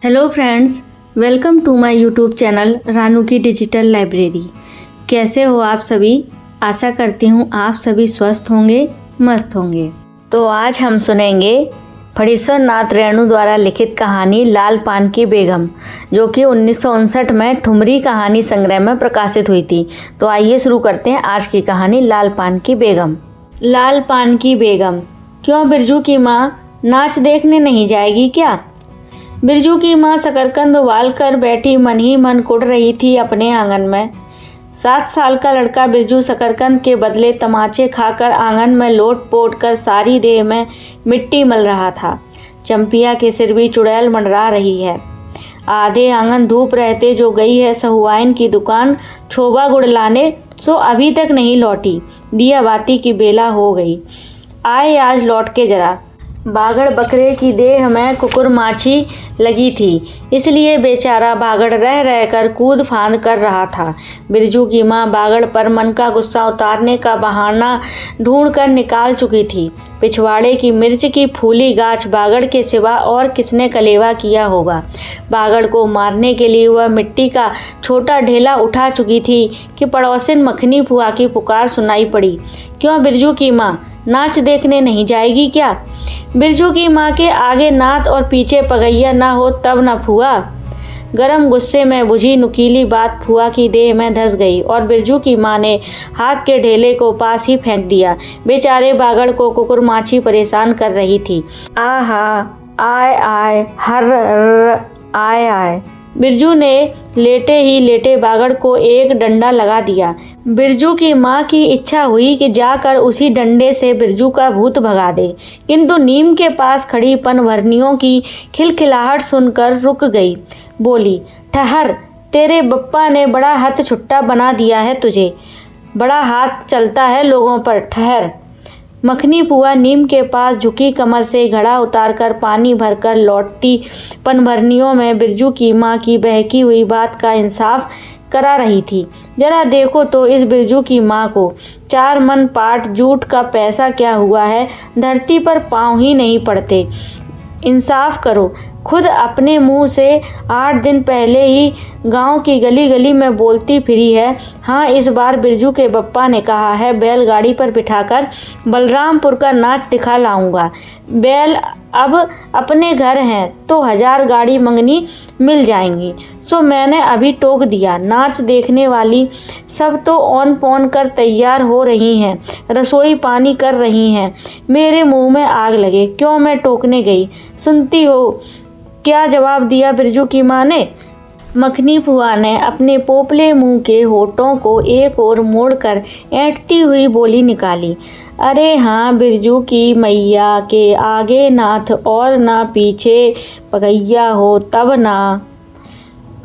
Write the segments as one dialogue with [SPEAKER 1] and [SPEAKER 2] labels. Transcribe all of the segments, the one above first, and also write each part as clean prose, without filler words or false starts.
[SPEAKER 1] Hello friends, welcome to my YouTube channel Ranu की digital library. कैसे हो आप सभी? आशा करती हूँ आप सभी स्वस्थ होंगे, मस्त होंगे। तो आज हम सुनेंगे फणीश्वर नाथ रेणु द्वारा लिखित कहानी लाल पान की बेगम, जो कि 1959 में ठुमरी कहानी संग्रह में प्रकाशित हुई थी। तो आइए शुरू करते हैं आज की कहानी लाल पान की बेगम। लाल पान की बेगम। क्यों बिरजू की माँ नाच देखने नहीं जाएगी क्या? बिरजू की माँ शकरकंद उबाल कर बैठी मन ही मन कुढ़ रही थी अपने आंगन में। 7 साल का लड़का बिरजू शकरकंद के बदले तमाचे खाकर आंगन में लोट पोट कर सारी देह में मिट्टी मल रहा था। चंपिया के सिर भी चुड़ैल मंडरा रही है। आधे आंगन धूप रहते जो गई है सहुआइन की दुकान छोबा गुड़ लाने, सो अभी तक नहीं लौटी। दिया बाती की बेला हो गई। आए आज लौट के जरा। बागड़ बकरे की देह में कुकुर माछी लगी थी, इसलिए बेचारा बागड़ रह रहकर कूद फांद कर रहा था। बिरजू की माँ बागड़ पर मन का गुस्सा उतारने का बहाना ढूंढकर निकाल चुकी थी। पिछवाड़े की मिर्च की फूली गाछ बागड़ के सिवा और किसने कलेवा किया होगा। बागड़ को मारने के लिए वह मिट्टी का छोटा ढेला उठा चुकी थी कि पड़ोसिन मखनी फुआ की पुकार सुनाई पड़ी। क्यों बिरजू की माँ नाच देखने नहीं जाएगी क्या? बिरजू की माँ के आगे नाथ और पीछे पगैया ना हो तब न फुआ। गरम गुस्से में बुझी नुकीली बात फुआ की देह में धंस गई और बिरजू की माँ ने हाथ के ढेले को पास ही फेंक दिया। बेचारे बागड़ को कुकुर माछी परेशान कर रही थी। आहा, आय आय, हर आय आय। बिरजू ने लेटे ही लेटे बागड़ को एक डंडा लगा दिया। बिरजू की माँ की इच्छा हुई कि जाकर उसी डंडे से बिरजू का भूत भगा दे, किंतु नीम के पास खड़ी पनभरनियों की खिलखिलाहट सुनकर रुक गई। बोली, ठहर, तेरे बप्पा ने बड़ा हथ छुट्टा बना दिया है तुझे। बड़ा हाथ चलता है लोगों पर, ठहर। मखनी फुआ नीम के पास झुकी कमर से घड़ा उतारकर पानी भरकर लौटती पनभरनियों में बिरजू की माँ की बहकी हुई बात का इंसाफ करा रही थी। जरा देखो तो इस बिरजू की माँ को। 4 मन पाट जूट का पैसा क्या हुआ है, धरती पर पाँव ही नहीं पड़ते। इंसाफ करो। खुद अपने मुंह से 8 दिन पहले ही गांव की गली गली में बोलती फिरी है। हाँ, इस बार बिरजू के बप्पा ने कहा है बैलगाड़ी पर बिठाकर बलरामपुर का नाच दिखा लाऊंगा। बैल अब अपने घर हैं तो 1000 गाड़ी मंगनी मिल जाएंगी। सो मैंने अभी टोक दिया। नाच देखने वाली सब तो औन पौन कर तैयार हो रही हैं, रसोई पानी कर रही हैं। मेरे मुंह में आग लगे, क्यों मैं टोकने गई। सुनती हो क्या जवाब दिया बिरजू की माँ ने? मखनी फुआ ने अपने पोपले मुंह के होठों को एक ओर मोड़कर ऐंठती हुई बोली निकाली। अरे हाँ, बिरजू की मैया के आगे नाथ और ना पीछे पगैया हो तब ना।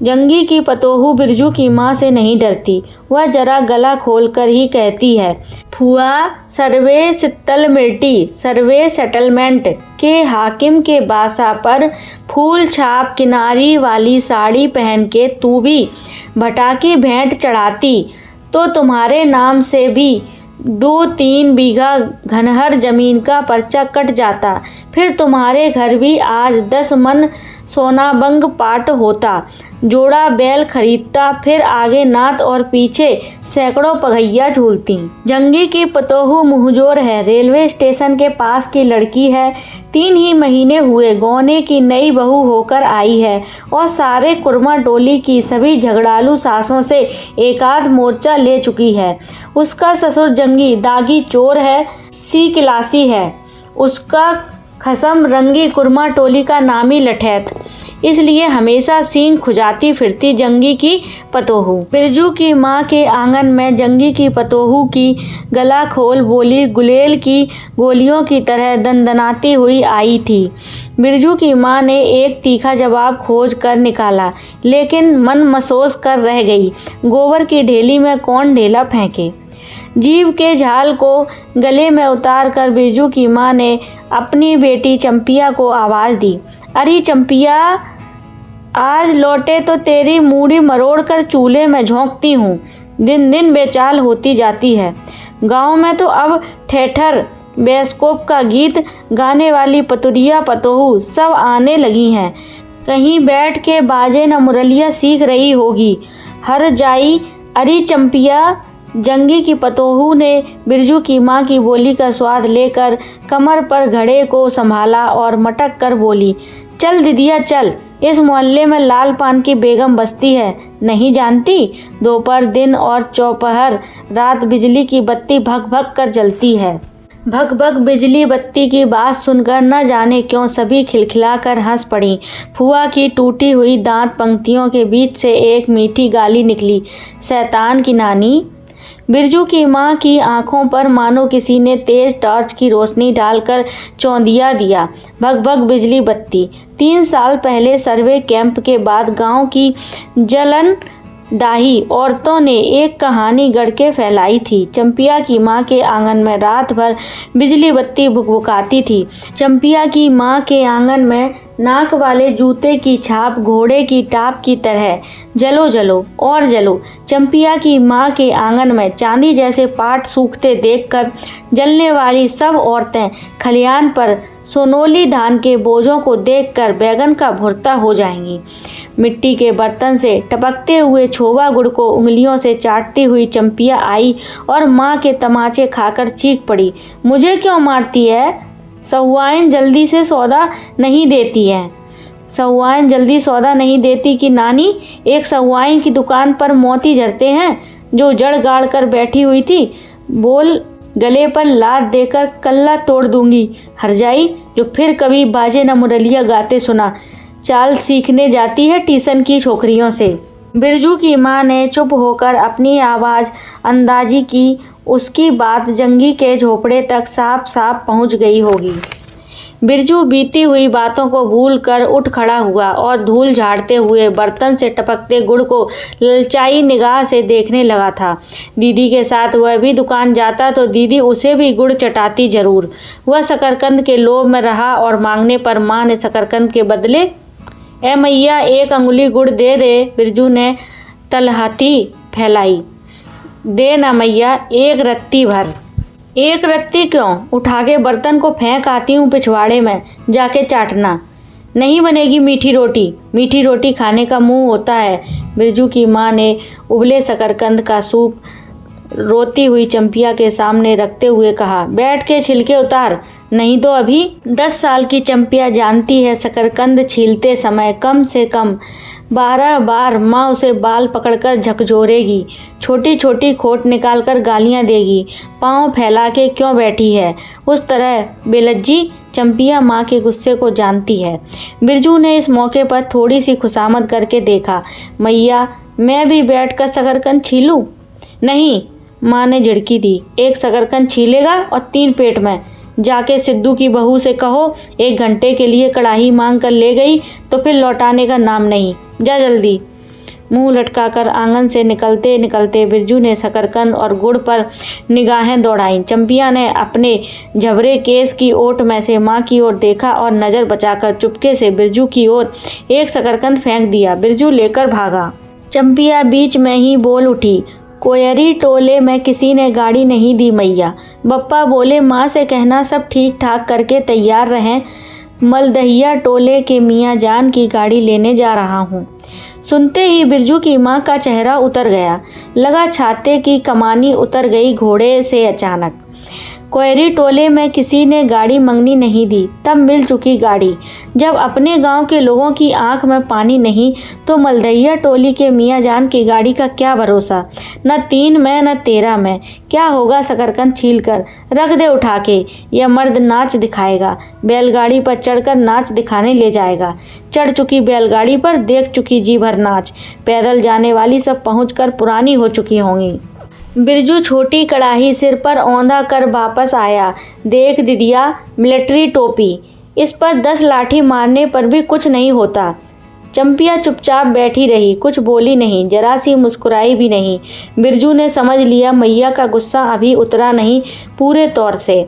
[SPEAKER 1] जंगी की पतोहू बिरजू की माँ से नहीं डरती। वह जरा गला खोलकर ही कहती है, फुआ, सर्वे सित्तल मिर्टी सर्वे सेटलमेंट के हाकिम के बासा पर फूल छाप किनारी वाली साड़ी पहन के तू भी भटाकी भेंट चढ़ाती तो तुम्हारे नाम से भी 2-3 बीघा घनहर जमीन का पर्चा कट जाता। फिर तुम्हारे घर भी आज 10 मन सोना बंग पाट होता। जोड़ा बैल खरीदता, फिर आगे नाथ और पीछे सैकड़ों पगैया झूलती। जंगी की पतोहू मुहजोर है, रेलवे स्टेशन के पास की लड़की है। 3 ही महीने हुए गौने की नई बहू होकर आई है और सारे कुरमा टोली की सभी झगड़ालू सासों से एकाध मोर्चा ले चुकी है। उसका ससुर जंगी दागी चोर है, सी क्लासी है। उसका खसम रंगी कुरमा टोली का नामी लठैत, इसलिए हमेशा सींग खुजाती फिरती जंगी की पतोहू। बिरजू की माँ के आंगन में जंगी की पतोहू की गला खोल बोली गुलेल की गोलियों की तरह दंदनाती हुई आई थी। बिरजू की माँ ने एक तीखा जवाब खोज कर निकाला, लेकिन मन मसोस कर रह गई। गोबर की ढेली में कौन ढेला फेंके। जीभ के झाल को गले में उतार कर बिरजू की माँ ने अपनी बेटी चंपिया को आवाज़ दी, अरे चंपिया, आज लौटे तो तेरी मूड़ी मरोड़ कर चूल्हे में झोंकती हूँ। दिन दिन बेचाल होती जाती है। गांव में तो अब ठेठर बेस्कोप का गीत गाने वाली पतुरिया पतोहू सब आने लगी हैं। कहीं बैठ के बाजे न मुरलिया सीख रही होगी। हर जाई अरी चंपिया। जंगी की पतोहू ने बिरजू की माँ की बोली का स्वाद लेकर कमर पर घड़े को संभाला और मटक कर बोली, चल दीदिया चल, इस मोहल्ले में लाल पान की बेगम बसती है, नहीं जानती? दोपहर दिन और चौपहर रात बिजली की बत्ती भग भग कर जलती है। भग भग बिजली बत्ती की बात सुनकर न जाने क्यों सभी खिलखिलाकर हंस पड़ी। फुआ की टूटी हुई दांत पंक्तियों के बीच से एक मीठी गाली निकली, शैतान की नानी। बिरजू की माँ की आंखों पर मानो किसी ने तेज टॉर्च की रोशनी डालकर चौंधिया दिया। भग भग बिजली बत्ती। 3 साल पहले सर्वे कैंप के बाद गांव की जलन डाही औरतों ने एक कहानी गढ़ के फैलाई थी। चंपिया की माँ के आंगन में रात भर बिजली बत्ती भुकभुकाती थी। चंपिया की माँ के आंगन में नाक वाले जूते की छाप घोड़े की टाप की तरह जलो जलो और जलो। चंपिया की माँ के आंगन में चांदी जैसे पाट सूखते देखकर जलने वाली सब औरतें खलियान पर सोनोली धान के बोझों को देखकर बैगन का भुर्ता हो जाएंगी। मिट्टी के बर्तन से टपकते हुए छोबा गुड़ को उंगलियों से चाटती हुई चंपिया आई और माँ के तमाचे खाकर चीख पड़ी, मुझे क्यों मारती है? सहुआइन जल्दी से सौदा नहीं देती है। सहुआइन जल्दी सौदा नहीं देती कि नानी, एक सहुआइन की दुकान पर मोती झरते हैं जो जड़ गाड़ कर बैठी हुई थी। बोल गले पर लात देकर कल्ला तोड़ दूंगी। हरजाई जो फिर कभी बाजे न मुरलिया गाते सुना, चाल सीखने जाती है ट्यूशन की छोकरियों से। बिरजू की माँ ने चुप होकर अपनी आवाज़ अंदाजी की। उसकी बात जंगी के झोपड़े तक साफ साफ पहुँच गई होगी। बिरजू बीती हुई बातों को भूलकर उठ खड़ा हुआ और धूल झाड़ते हुए बर्तन से टपकते गुड़ को ललचाई निगाह से देखने लगा था। दीदी के साथ वह भी दुकान जाता तो दीदी उसे भी गुड़ चटाती जरूर। वह शकरकंद के लोभ में रहा और मांगने पर माँ ने शकरकंद के बदले ए मैया 1 अंगुली गुड़ दे दे। बिरजू ने तलहथी फैलाई, दे ना मैया 1 रत्ती भर। 1 रत्ती क्यों? उठा के बर्तन को फेंक आती हूँ पिछवाड़े में, जाके चाटना। नहीं बनेगी मीठी रोटी, मीठी रोटी खाने का मुंह होता है। बिरजू की माँ ने उबले शकरकंद का सूप रोती हुई चंपिया के सामने रखते हुए कहा, बैठ के छिलके उतार, नहीं तो अभी। 10 साल की चंपिया जानती है शकरकंद छीलते समय कम से कम 12 बार माँ उसे बाल पकड़कर झकझोरेगी, छोटी छोटी खोट निकालकर गालियाँ देगी, पाँव फैला के क्यों बैठी है उस तरह बेलज्जी। चंपिया माँ के गुस्से को जानती है। बिरजू ने इस मौके पर थोड़ी सी खुशामद करके देखा, मैया मैं भी बैठकर शकरकंद छीलूं? नहीं, माँ ने झिड़की दी, 1 शकरकंद छीलेगा और 3 पेट में। जाके सिद्धू की बहू से कहो 1 घंटे के लिए कढ़ाई मांग कर ले गई तो फिर लौटाने का नाम नहीं। जा जल्दी। मुंह लटकाकर आंगन से निकलते निकलते बिरजू ने शकरकंद और गुड़ पर निगाहें दौड़ाईं। चंपिया ने अपने झबरे केस की ओट में से माँ की ओर देखा और नज़र बचाकर चुपके से बिरजू की ओर 1 शकरकंद फेंक दिया। बिरजू लेकर भागा। चंपिया बीच में ही बोल उठी, कोयरी टोले में किसी ने गाड़ी नहीं दी मैया। बप्पा बोले माँ से कहना सब ठीक ठाक करके तैयार रहें, मलदहिया टोले के मियाँ जान की गाड़ी लेने जा रहा हूँ। सुनते ही बिरजू की माँ का चेहरा उतर गया, लगा छाते की कमानी उतर गई घोड़े से अचानक। कोयरी टोले में किसी ने गाड़ी मंगनी नहीं दी, तब मिल चुकी गाड़ी। जब अपने गांव के लोगों की आंख में पानी नहीं तो मलदहिया टोली के मियाँ जान की गाड़ी का क्या भरोसा। न 3 में न 13 में। क्या होगा शकरकंद छील कर रख दे उठा के। यह मर्द नाच दिखाएगा, बैलगाड़ी पर चढ़कर नाच दिखाने ले जाएगा। चढ़ चुकी बैलगाड़ी पर देख चुकी जी भर नाच। पैदल जाने वाली सब पहुँच पुरानी हो चुकी होंगी। बिरजू छोटी कड़ाही सिर पर औंधा कर वापस आया। देख दीदिया, मिलिट्री टोपी, इस पर 10 लाठी मारने पर भी कुछ नहीं होता। चंपिया चुपचाप बैठी रही, कुछ बोली नहीं, जरा सी मुस्कुराई भी नहीं। बिरजू ने समझ लिया मैया का गुस्सा अभी उतरा नहीं पूरे तौर से।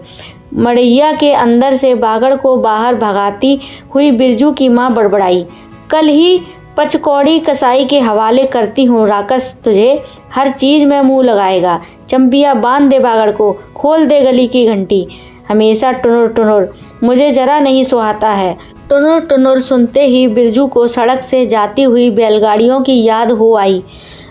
[SPEAKER 1] मड़ैया के अंदर से बागड़ को बाहर भगाती हुई बिरजू की माँ बड़बड़ाई, कल ही पचकौड़ी कसाई के हवाले करती हूँ राकस तुझे, हर चीज़ में मुंह लगाएगा। चंपिया बांध दे बागड़ को, खोल दे गली की घंटी। हमेशा टुनुर टुनुर, मुझे जरा नहीं सुहाता है। टुनुर टुनुर सुनते ही बिरजू को सड़क से जाती हुई बैलगाड़ियों की याद हो आई।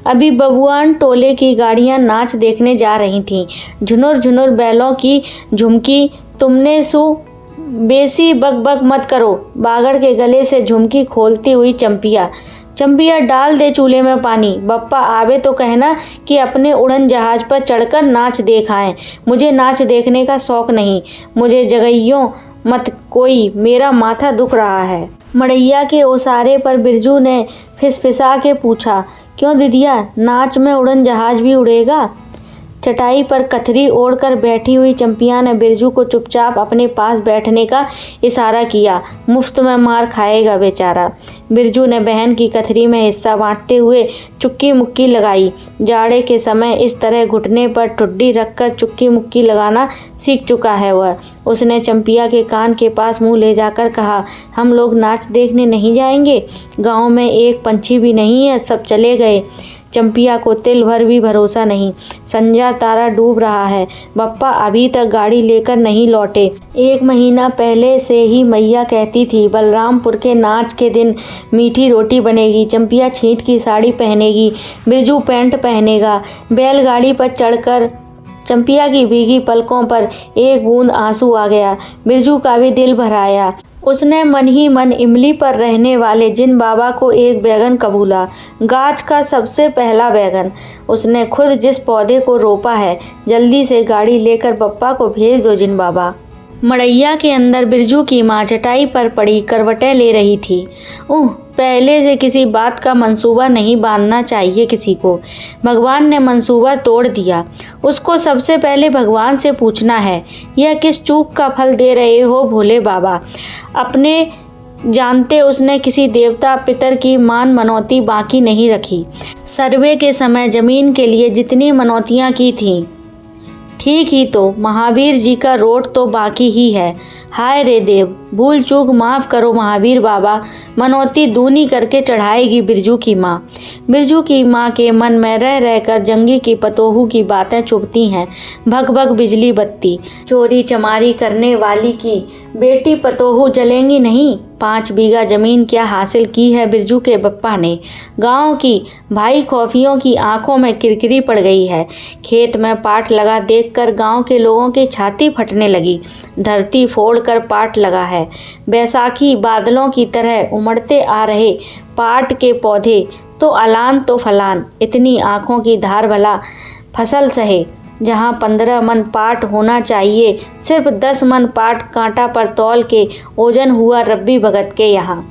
[SPEAKER 1] अभी बबुआन टोले की गाड़ियां नाच देखने जा रही थीं। झुनुर झुनुर बैलों की झुमकी, तुमने सु बेसी बकबक मत करो। बागड़ के गले से झुमकी खोलती हुई चंपिया, चंपिया डाल दे चूल्हे में पानी। बप्पा आवे तो कहना कि अपने उड़न जहाज पर चढ़कर नाच देख आएं। मुझे नाच देखने का शौक नहीं, मुझे जगइयो मत कोई, मेरा माथा दुख रहा है। मड़ैया के ओसारे पर बिरजू ने फिसफिसा के पूछा, क्यों दीदिया, नाच में उड़न जहाज भी उड़ेगा? चटाई पर कथरी ओढ़कर बैठी हुई चंपिया ने बिरजू को चुपचाप अपने पास बैठने का इशारा किया। मुफ्त में मार खाएगा बेचारा। बिरजू ने बहन की कथरी में हिस्सा बांटते हुए चुक्की मुक्की लगाई। जाड़े के समय इस तरह घुटने पर ठुड्डी रखकर चुक्की मुक्की लगाना सीख चुका है वह। उसने चंपिया के कान के पास मुंह ले जाकर कहा, हम लोग नाच देखने नहीं जाएंगे? गाँव में एक पंछी भी नहीं है, सब चले गए। चंपिया को तिल भर भी भरोसा नहीं। संजा तारा डूब रहा है। बप्पा अभी तक गाड़ी लेकर नहीं लौटे। 1 महीना पहले से ही मैया कहती थी, बलरामपुर के नाच के दिन मीठी रोटी बनेगी, चंपिया छींट की साड़ी पहनेगी, बिरजू पैंट पहनेगा। बैलगाड़ी पर चढ़कर चंपिया की भीगी पलकों पर एक बूंद आंसू आ गया। बिरजू का भी दिल भर आया। उसने मन ही मन इमली पर रहने वाले जिन बाबा को एक बैगन कबूला, गाछ का सबसे पहला बैगन। उसने खुद जिस पौधे को रोपा है, जल्दी से गाड़ी लेकर बप्पा को भेज दो जिन बाबा। मड़ैया के अंदर बिरजू की माँ चटाई पर पड़ी करवटें ले रही थी। पहले से किसी बात का मंसूबा नहीं बांधना चाहिए किसी को। भगवान ने मंसूबा तोड़ दिया। उसको सबसे पहले भगवान से पूछना है, यह किस चूक का फल दे रहे हो भोले बाबा? अपने जानते उसने किसी देवता पितर की मान मनौती बाकी नहीं रखी। सर्वे के समय जमीन के लिए जितनी मनौतियाँ की थीं, ठीक ही तो महावीर जी का रोट तो बाकी ही है। हाय रे देव, भूल चूक माफ़ करो महावीर बाबा, मनौती दूनी करके चढ़ाएगी बिरजू की माँ। बिरजू की माँ के मन में रह रहकर जंगी की पतोहू की बातें चुभती हैं। भग भग बिजली बत्ती, चोरी चमारी करने वाली की बेटी पतोहू जलेंगी नहीं। 5 बीघा जमीन क्या हासिल की है बिरजू के बप्पा ने। गांव की भाई खौफियों की आंखों में किरकिरी पड़ गई है। खेत में पाट लगा देखकर गांव के लोगों की छाती फटने लगी। धरती फोड़कर पाट लगा है। बैसाखी बादलों की तरह उमड़ते आ रहे पाट के पौधे, तो अलान तो फलान, इतनी आंखों की धार भला फसल सहे। जहाँ 15 मन पाट होना चाहिए, सिर्फ 10 मन पाट कांटा पर तौल के ओजन हुआ रब्बी भगत के यहाँ।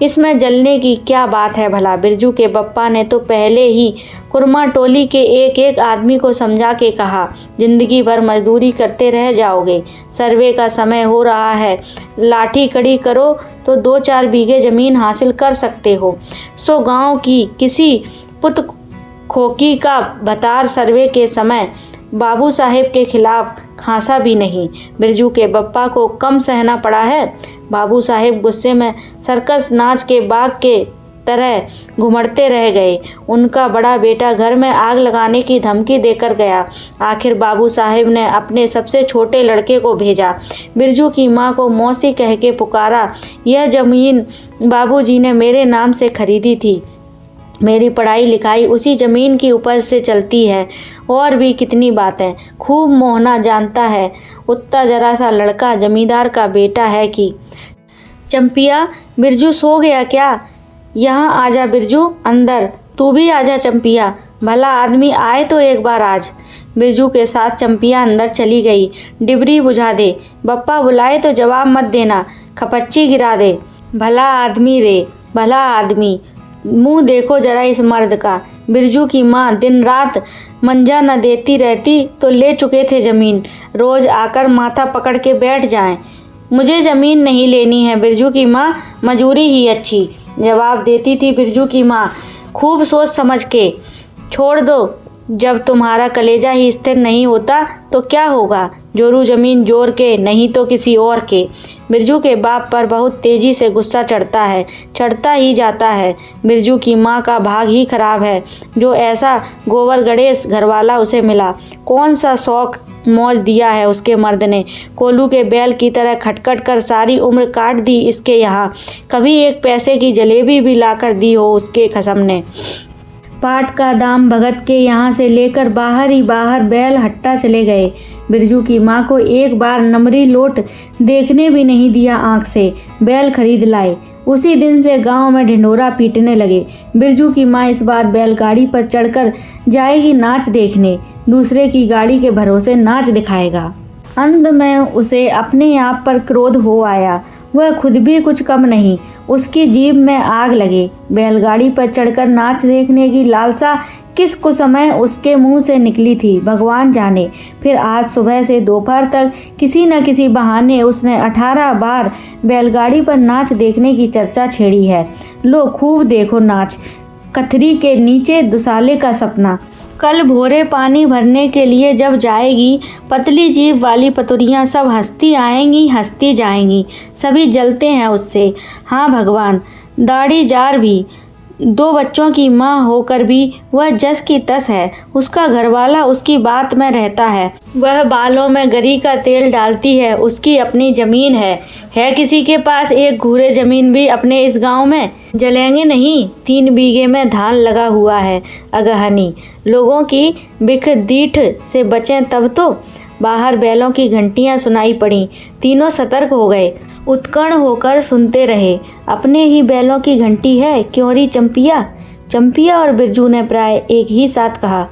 [SPEAKER 1] इसमें जलने की क्या बात है भला? बिरजू के बप्पा ने तो पहले ही कुरमा टोली के एक एक आदमी को समझा के कहा, जिंदगी भर मजदूरी करते रह जाओगे, सर्वे का समय हो रहा है, लाठी कड़ी करो तो 2-4 बीघे ज़मीन हासिल कर सकते हो। सो गांव की किसी पुत खोकी का भतार सर्वे के समय बाबू साहेब के खिलाफ खांसा भी नहीं। बिरजू के बप्पा को कम सहना पड़ा है। बाबू साहेब गुस्से में सर्कस नाच के बाग के तरह घुमड़ते रह गए। उनका बड़ा बेटा घर में आग लगाने की धमकी देकर गया। आखिर बाबू साहेब ने अपने सबसे छोटे लड़के को भेजा। बिरजू की माँ को मौसी कह के पुकारा, यह ज़मीन बाबूजी ने मेरे नाम से खरीदी थी, मेरी पढ़ाई लिखाई उसी ज़मीन की उपज से चलती है। और भी कितनी बातें खूब मोहना जानता है। उतना जरा सा लड़का जमींदार का बेटा है कि। चंपिया, बिरजू सो गया क्या? यहाँ आजा बिरजू, अंदर। तू भी आजा चंपिया, भला आदमी आए तो एक बार आज। बिरजू के साथ चंपिया अंदर चली गई। डिबरी बुझा दे, बप्पा बुलाए तो जवाब मत देना, खपच्ची गिरा दे। भला आदमी रे, भला आदमी, मुंह देखो जरा इस मर्द का। बिरजू की माँ दिन रात मंजा न देती रहती तो ले चुके थे ज़मीन, रोज़ आकर माथा पकड़ के बैठ जाएं। मुझे ज़मीन नहीं लेनी है बिरजू की माँ, मजूरी ही अच्छी, जवाब देती थी बिरजू की माँ खूब सोच समझ के। छोड़ दो जब तुम्हारा कलेजा ही स्थिर नहीं होता तो क्या होगा? जोरू जमीन जोर के, नहीं तो किसी और के। बिरजू के बाप पर बहुत तेजी से गुस्सा चढ़ता ही जाता है। बिरजू की माँ का भाग ही खराब है जो ऐसा गोबर गणेश घरवाला उसे मिला। कौन सा शौक मौज दिया है उसके मर्द ने। कोलू के बैल की तरह खटखट कर सारी उम्र काट दी इसके यहाँ। कभी एक पैसे की जलेबी भी लाकर दी हो उसके खसम ने। पाट का दाम भगत के यहाँ से लेकर बाहर ही बाहर बैल हट्टा चले गए। बिरजू की माँ को एक बार नमरी लोट देखने भी नहीं दिया आँख से। बैल खरीद लाए। उसी दिन से गांव में ढिंढोरा पीटने लगे। बिरजू की माँ इस बार बैलगाड़ी पर चढ़कर जाएगी नाच देखने। दूसरे की गाड़ी के भरोसे नाच दिखाएगा। अंत में उसे अपने आप पर क्रोध हो आया। वह खुद भी कुछ कम नहीं। उसकी जीभ में आग लगे। बैलगाड़ी पर चढ़कर नाच देखने की लालसा किस कुसमय उसके मुंह से निकली थी भगवान जाने। फिर आज सुबह से दोपहर तक किसी न किसी बहाने उसने 18 बार बैलगाड़ी पर नाच देखने की चर्चा छेड़ी है। लो खूब देखो नाच। कथरी के नीचे दुसाले का सपना। कल भोरे पानी भरने के लिए जब जाएगी, पतली जीभ वाली पतुरियाँ सब हंसती आएंगी हंसती जाएंगी। सभी जलते हैं उससे। हाँ भगवान, दाढ़ी जार भी, 2 बच्चों की माँ होकर भी वह जस की तस है। उसका घरवाला उसकी बात में रहता है। वह बालों में गरी का तेल डालती है। उसकी अपनी ज़मीन है किसी के पास एक घूरे ज़मीन भी अपने इस गांव में? जलेंगे नहीं। 3 बीघे में धान लगा हुआ है। अगहनी लोगों की बिख दीठ से बचें तब तो। बाहर बैलों की घंटियां सुनाई पड़ी। तीनों सतर्क हो गए। उत्कण होकर सुनते रहे। अपने ही बैलों की घंटी है क्यों री चंपिया? चंपिया और बिरजू ने प्राय एक ही साथ कहा।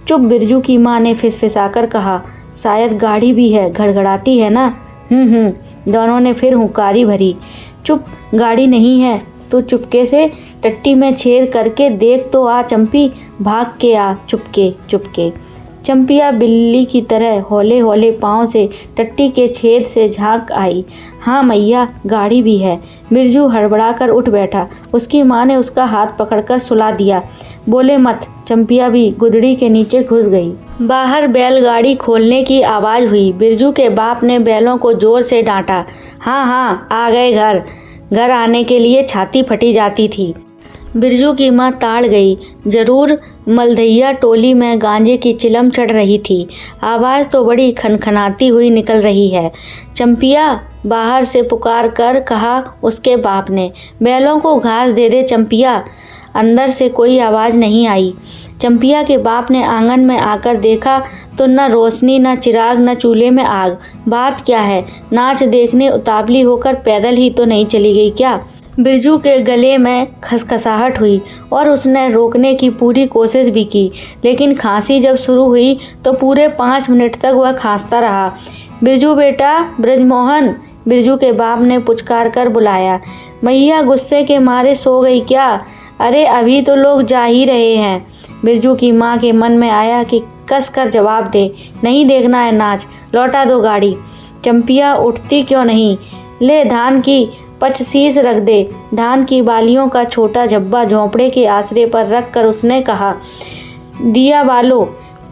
[SPEAKER 1] चुप। बिरजू की माँ ने फिसफिसाकर कहा। शायद गाड़ी भी है, घड़घड़ाती है ना। दोनों ने फिर हुंकारी भरी। चुप, गाड़ी नहीं है तो चुपके से टट्टी में छेद करके देख तो आ चंपी। भाग के आ चुपके चुपके। चंपिया बिल्ली की तरह हौले हौले पाँव से टट्टी के छेद से झांक आई। हाँ मैया, गाड़ी भी है। बिरजू हड़बड़ाकर उठ बैठा। उसकी माँ ने उसका हाथ पकड़कर सुला दिया। बोले मत। चंपिया भी गुदड़ी के नीचे घुस गई। बाहर बैलगाड़ी खोलने की आवाज़ हुई। बिरजू के बाप ने बैलों को जोर से डांटा। हाँ आ गए घर आने के लिए छाती फटी जाती थी। बिरजू की माँ ताड़ गई। जरूर मलधैया टोली में गांजे की चिलम चढ़ रही थी। आवाज़ तो बड़ी खनखनाती हुई निकल रही है। चंपिया, बाहर से पुकार कर कहा उसके बाप ने। बैलों को घास दे दे चंपिया। अंदर से कोई आवाज़ नहीं आई। चंपिया के बाप ने आंगन में आकर देखा तो न रोशनी न चिराग न चूल्हे में आग। बात क्या है? नाच देखने उतावली होकर पैदल ही तो नहीं चली गई क्या? बिरजू के गले में खसखसाहट हुई और उसने रोकने की पूरी कोशिश भी की, लेकिन खांसी जब शुरू हुई तो पूरे 5 मिनट तक वह खांसता रहा। बिरजू बेटा, ब्रजमोहन, बिरजू के बाप ने पुचकार कर बुलाया। मैया गुस्से के मारे सो गई क्या? अरे अभी तो लोग जा ही रहे हैं। बिरजू की माँ के मन में आया कि कस कर जवाब दे। नहीं देखना है नाच, लौटा दो गाड़ी। चंपिया उठती क्यों नहीं? ले धान की पचसीस रख दे। धान की बालियों का छोटा झब्बा झोंपड़े के आसरे पर रख कर उसने कहा। दिया बालो।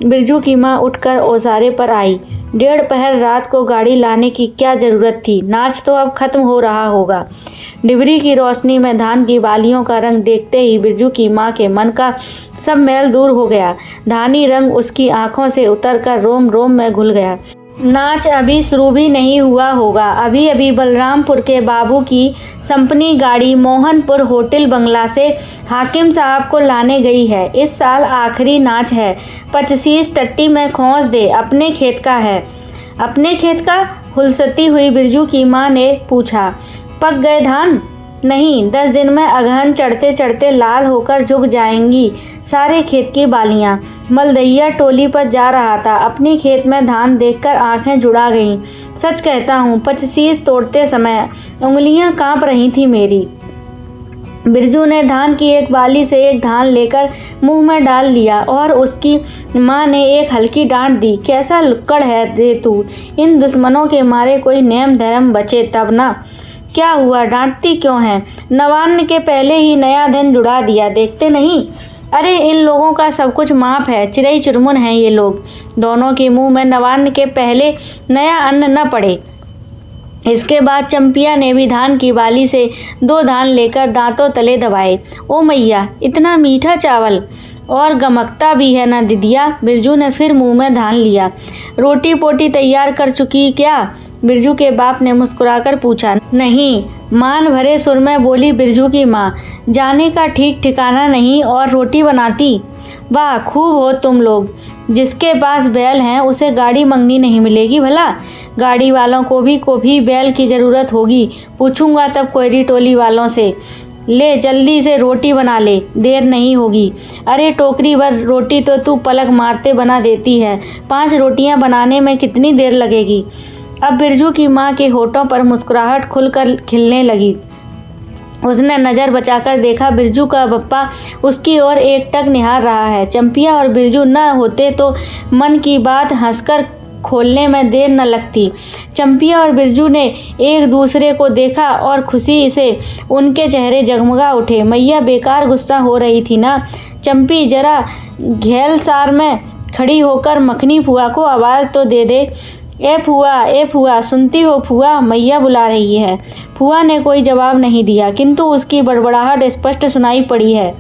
[SPEAKER 1] बिरजू की माँ उठकर ओसारे पर आई। 1.5 पहर रात को गाड़ी लाने की क्या ज़रूरत थी? नाच तो अब खत्म हो रहा होगा। डिबरी की रोशनी में धान की बालियों का रंग देखते ही बिरजू की माँ के मन का सब मैल दूर हो गया। धानी रंग उसकी आंखों से उतरकर रोम रोम में घुल गया। नाच अभी शुरू भी नहीं हुआ होगा। अभी अभी बलरामपुर के बाबू की संपनी गाड़ी मोहनपुर होटल बंगला से हाकिम साहब को लाने गई है। इस साल आखिरी नाच है। 25 टट्टी में खोस दे। अपने खेत का है। अपने खेत का? हुलसती हुई बिरजू की माँ ने पूछा। पक गए धान? नहीं, 10 दिन में अगहन चढ़ते चढ़ते लाल होकर झुक जाएंगी सारे खेत की बालियां। मलदैया टोली पर जा रहा था। अपने खेत में धान देखकर आंखें जुड़ा गईं। सच कहता हूँ, 25 तोड़ते समय उंगलियां कांप रही थी मेरी। बिरजू ने धान की एक बाली से एक धान लेकर मुंह में डाल लिया और उसकी माँ ने एक हल्की डांट दी। कैसा लुक्कड़ है रे तू? इन दुश्मनों के मारे कोई नेम धर्म बचे तब ना। क्या हुआ, डांटती क्यों है? नवान्न के पहले ही नया धन जुड़ा दिया, देखते नहीं? अरे इन लोगों का सब कुछ माफ है, चिड़ई चुरमुन हैं ये लोग। दोनों के मुंह में नवान्न के पहले नया अन्न न पड़े। इसके बाद चंपिया ने भी धान की बाली से 2 धान लेकर दांतों तले दबाए। ओ मैया, इतना मीठा चावल और गमकता भी है ना दिदिया। बिरजू ने फिर मुंह में धान लिया। रोटी पोटी तैयार कर चुकी क्या? बिरजू के बाप ने मुस्कुराकर पूछा। नहीं, मान भरे सुर में बोली बिरजू की माँ। जाने का ठीक ठिकाना नहीं और रोटी बनाती। वाह, खूब हो तुम लोग। जिसके पास बैल हैं उसे गाड़ी मंगनी नहीं मिलेगी भला। गाड़ी वालों को भी बैल की ज़रूरत होगी। पूछूंगा तब कोयरी टोली वालों से। ले जल्दी से रोटी बना ले, देर नहीं होगी। अरे टोकरी भर रोटी तो तू पलक मारते बना देती है। 5 रोटियां बनाने में कितनी देर लगेगी? अब बिरजू की माँ के होठों पर मुस्कुराहट खुलकर खिलने लगी। उसने नज़र बचाकर देखा, बिरजू का बप्पा उसकी ओर एकटक निहार रहा है। चंपिया और बिरजू न होते तो मन की बात हंसकर खोलने में देर न लगती। चंपिया और बिरजू ने एक दूसरे को देखा और खुशी से उनके चेहरे जगमगा उठे। मैया बेकार गुस्सा हो रही थी ना। चंपी जरा घेलसार में खड़ी होकर मखनी फुआ को आवाज़ तो दे दे। ए फुआ, सुनती हो फुआ, मैया बुला रही है। फुआ ने कोई जवाब नहीं दिया, किंतु उसकी बड़बड़ाहट स्पष्ट सुनाई पड़ी है।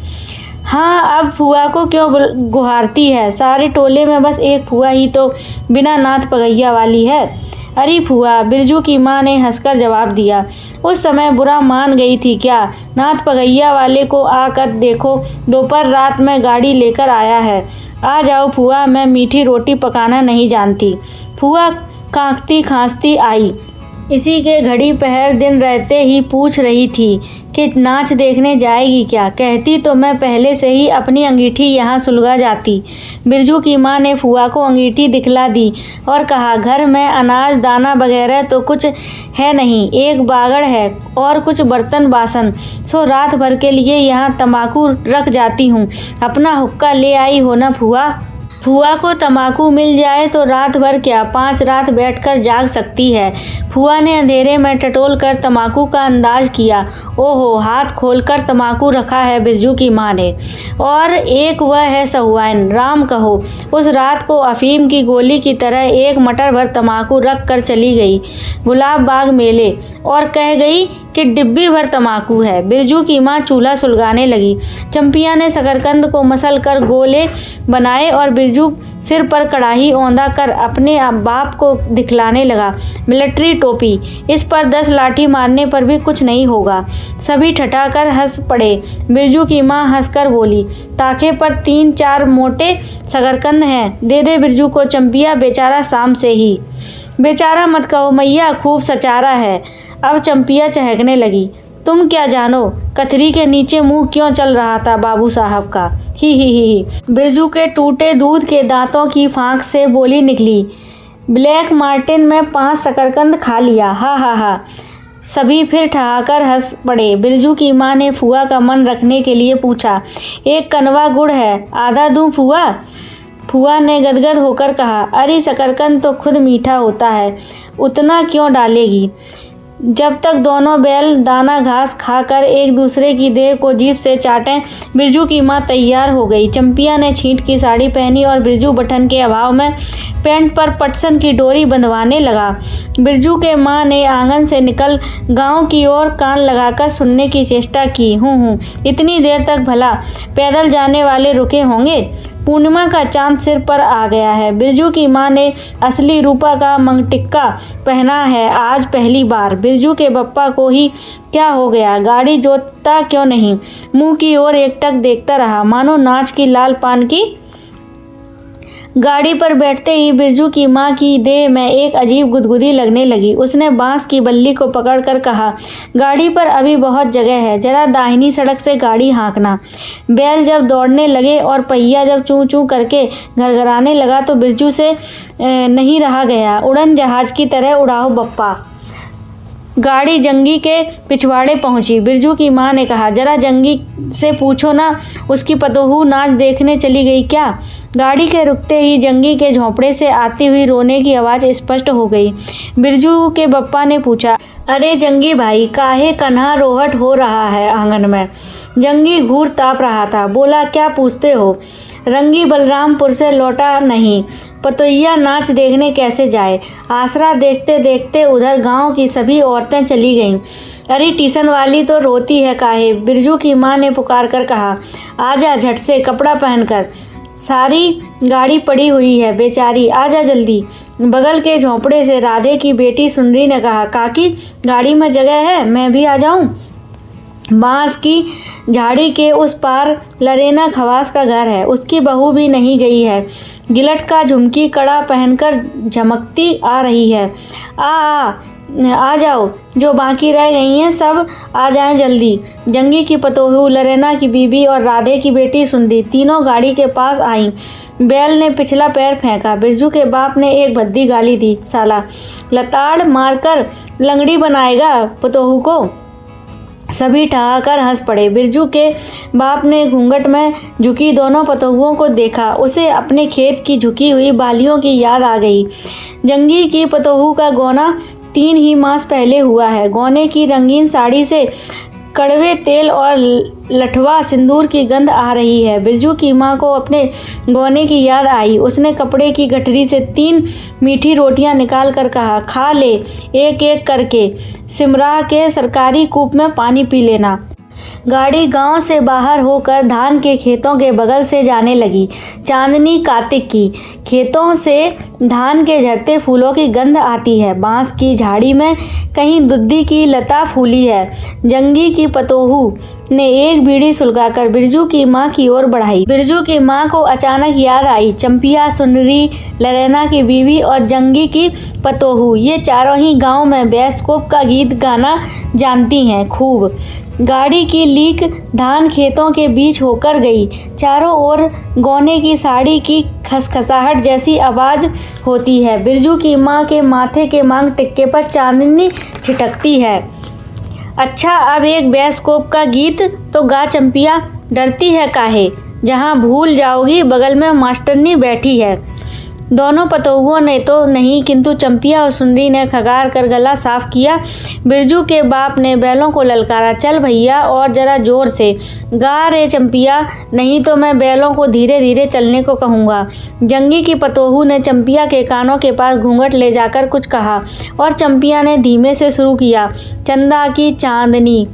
[SPEAKER 1] हाँ, अब फुआ को क्यों गुहारती है? सारे टोले में बस एक फुआ ही तो बिना नाथ पगैया वाली है। अरे फुआ, बिरजू की माँ ने हंसकर जवाब दिया। उस समय बुरा मान गई थी क्या? नाथ पगैया वाले को आकर देखो, दोपहर रात में गाड़ी लेकर आया है। आ जाओ फुआ, मैं मीठी रोटी पकाना नहीं जानती। फुआ कांखती खांसती आई। इसी के घड़ी पहर दिन रहते ही पूछ रही थी कि नाच देखने जाएगी क्या। कहती तो मैं पहले से ही अपनी अंगीठी यहाँ सुलगा जाती। बिरजू की माँ ने फुआ को अंगीठी दिखला दी और कहा, घर में अनाज दाना वगैरह तो कुछ है नहीं, एक बागड़ है और कुछ बर्तन बासन। सो रात भर के लिए यहाँ तम्बाकू रख जाती हूँ। अपना हुक्का ले आई हो ना फुआ? फुआ को तम्बाकू मिल जाए तो रात भर क्या 5 रात बैठकर जाग सकती है। फुआ ने अंधेरे में टटोल कर तम्बाकू का अंदाज किया। ओहो, हाथ खोलकर तम्बाकू रखा है बिरजू की माँ ने, और एक वह है सहुआइन। राम कहो, उस रात को अफीम की गोली की तरह एक मटर भर तम्बाकू रख कर चली गई गुलाब बाग मेले और कह गई कि डिब्बी भर तम्बाकू है। बिरजू की माँ चूल्हा सुलगाने लगी। चंपिया ने शकरकंद को मसल कर गोले बनाए और बिरजू सिर पर कढ़ाई औंधा कर अपने बाप को दिखलाने लगा। मिलिट्री टोपी, इस पर 10 लाठी मारने पर भी कुछ नहीं होगा। सभी ठठाकर हंस पड़े। बिरजू की माँ हंसकर बोली, ताके पर 3-4 मोटे शकरकंद हैं, दे दे बिरजू को। चंपिया, बेचारा शाम से ही। बेचारा मत कहो मैया, खूब सचारा है। अब चंपिया चहकने लगी। तुम क्या जानो कथरी के नीचे मुंह क्यों चल रहा था बाबू साहब का। ही। बिरजू के टूटे दूध के दांतों की फांक से बोली निकली। ब्लैक मार्टिन में 5 शकरकंद खा लिया। हा। सभी फिर ठहाकर हंस पड़े। बिरजू की माँ ने फुआ का मन रखने के लिए पूछा, एक कनवा गुड़ है, आधा दूं फुआ? फुआ ने गदगद होकर कहा, अरे शकरकंद तो खुद मीठा होता है, उतना क्यों डालेगी? जब तक दोनों बैल दाना घास खाकर एक दूसरे की देह को जीभ से चाटें, बिरजू की माँ तैयार हो गई। चंपिया ने छींट की साड़ी पहनी और बिरजू बटन के अभाव में पैंट पर पटसन की डोरी बंधवाने लगा। बिरजू के माँ ने आंगन से निकल गांव की ओर कान लगाकर सुनने की चेष्टा की। हूँ, इतनी देर तक भला पैदल जाने वाले रुके होंगे? पूर्णिमा का चांद सिर पर आ गया है। बिरजू की माँ ने असली रूपा का मंगटिक्का पहना है आज पहली बार। बिरजू के बप्पा को ही क्या हो गया, गाड़ी जोतता क्यों नहीं? मुंह की ओर एकटक देखता रहा, मानो नाच की लाल पान की। गाड़ी पर बैठते ही बिरजू की माँ की देह में एक अजीब गुदगुदी लगने लगी। उसने बांस की बल्ली को पकड़कर कहा, गाड़ी पर अभी बहुत जगह है, जरा दाहिनी सड़क से गाड़ी हाँकना। बैल जब दौड़ने लगे और पहिया जब चूं चूं करके घरघराने लगा तो बिरजू से नहीं रहा गया। उड़न जहाज की तरह उड़ाओ बप्पा। गाड़ी जंगी के पिछवाड़े पहुंची। बिरजू की माँ ने कहा, जरा जंगी से पूछो ना, उसकी पतोहू नाच देखने चली गई क्या? गाड़ी के रुकते ही जंगी के झोंपड़े से आती हुई रोने की आवाज़ स्पष्ट हो गई। बिरजू के बप्पा ने पूछा, अरे जंगी भाई, काहे कन्हा रोहट हो रहा है आंगन में? जंगी घूर ताप रहा था। बोला, क्या पूछते हो? रंगी बलरामपुर से लौटा नहीं, पतोहिया नाच देखने कैसे जाए? आसरा देखते देखते उधर गांव की सभी औरतें चली गईं। अरे टीसन वाली तो रोती है काहे? बिरजू की माँ ने पुकार कर कहा। आजा झट से कपड़ा पहनकर, सारी गाड़ी पड़ी हुई है बेचारी, आजा जल्दी। बगल के झोंपड़े से राधे की बेटी सुंदरी ने कहा, काकी गाड़ी में जगह है, मैं भी आ जाऊं? बांस की झाड़ी के उस पार लरेना खवास का घर है, उसकी बहू भी नहीं गई है। गिलट का झुमकी कड़ा पहनकर झमकती आ रही है। आ जाओ, जो बाकी रह गई हैं सब आ जाएं जल्दी। जंगी की पतोहू, लरेना की बीबी और राधे की बेटी सुंदरी तीनों गाड़ी के पास आईं। बैल ने पिछला पैर फेंका। बिरजू के बाप ने एक भद्दी गाली दी, साला लताड़ मारकर लंगड़ी बनाएगा पतोहू को। सभी ठहाकर हंस पड़े। बिरजू के बाप ने घूंघट में झुकी दोनों पतोहुओं को देखा। उसे अपने खेत की झुकी हुई बालियों की याद आ गई। जंगी की पतोहू का गौना 3 ही मास पहले हुआ है। गौने की रंगीन साड़ी से कड़वे तेल और लठवा सिंदूर की गंध आ रही है। बिरजू की माँ को अपने गौने की याद आई। उसने कपड़े की गठरी से 3 मीठी रोटियां निकाल कर कहा, खा ले एक एक करके, सिमराह के सरकारी कूप में पानी पी लेना। गाड़ी गांव से बाहर होकर धान के खेतों के बगल से जाने लगी। चांदनी कार्तिक की, खेतों से धान के झड़ते फूलों की गंध आती है। बांस की झाड़ी में कहीं दुद्धी की लता फूली है। जंगी की पतोहू ने एक बीड़ी सुलगाकर बिरजू की माँ की ओर बढ़ाई। बिरजू की माँ को अचानक याद आई, चंपिया, सुंदरी, लरेना की बीवी और जंगी की पतोहू, ये चारों ही गांव में बैस्कोप का गीत गाना जानती हैं खूब। गाड़ी की लीक धान खेतों के बीच होकर गई। चारों ओर गौने की साड़ी की खसखसाहट जैसी आवाज़ होती है। बिरजू की माँ के माथे के मांग टिक्के पर चांदनी छिटकती है। अच्छा, अब एक बैस्कोप का गीत तो गा चंपिया, डरती है काहे? जहाँ भूल जाओगी बगल में मास्टरनी बैठी है। दोनों पतोहुओं ने तो नहीं, किंतु चंपिया और सुंदरी ने खगार कर गला साफ किया। बिरजू के बाप ने बैलों को ललकारा, चल भैया और जरा जोर से गा रे चंपिया, नहीं तो मैं बैलों को धीरे धीरे चलने को कहूँगा। जंगी की पतोहू ने चंपिया के कानों के पास घूंघट ले जाकर कुछ कहा और चंपिया ने धीमे से शुरू किया, चंदा की चांदनी।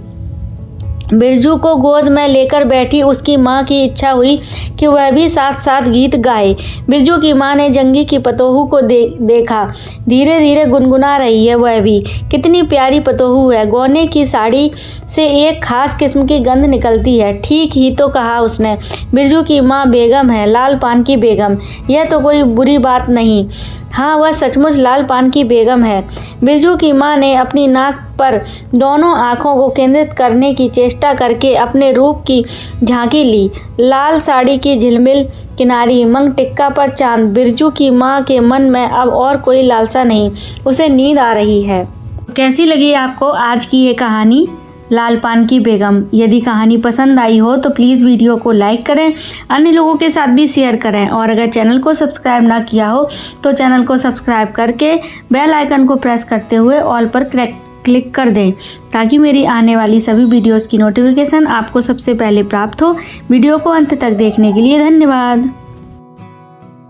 [SPEAKER 1] बिरजू को गोद में लेकर बैठी उसकी माँ की इच्छा हुई कि वह भी साथ साथ गीत गाए। बिरजू की माँ ने जंगी की पतोहू को देखा, धीरे धीरे गुनगुना रही है वह भी। कितनी प्यारी पतोहू है। गौने की साड़ी से एक खास किस्म की गंध निकलती है। ठीक ही तो कहा उसने, बिरजू की माँ बेगम है, लाल पान की बेगम। यह तो कोई बुरी बात नहीं। हाँ, वह सचमुच लाल पान की बेगम है। बिरजू की माँ ने अपनी नाक पर दोनों आँखों को केंद्रित करने की चेष्टा करके अपने रूप की झांकी ली। लाल साड़ी की झिलमिल किनारी, मंग टिक्का पर चांद। बिरजू की माँ के मन में अब और कोई लालसा नहीं, उसे नींद आ रही है। कैसी लगी आपको आज की ये कहानी, लाल पान की बेगम? यदि कहानी पसंद आई हो तो प्लीज़ वीडियो को लाइक करें, अन्य लोगों के साथ भी शेयर करें और अगर चैनल को सब्सक्राइब ना किया हो तो चैनल को सब्सक्राइब करके बेल आइकन को प्रेस करते हुए ऑल पर क्लिक कर दें ताकि मेरी आने वाली सभी वीडियोस की नोटिफिकेशन आपको सबसे पहले प्राप्त हो। वीडियो को अंत तक देखने के लिए धन्यवाद।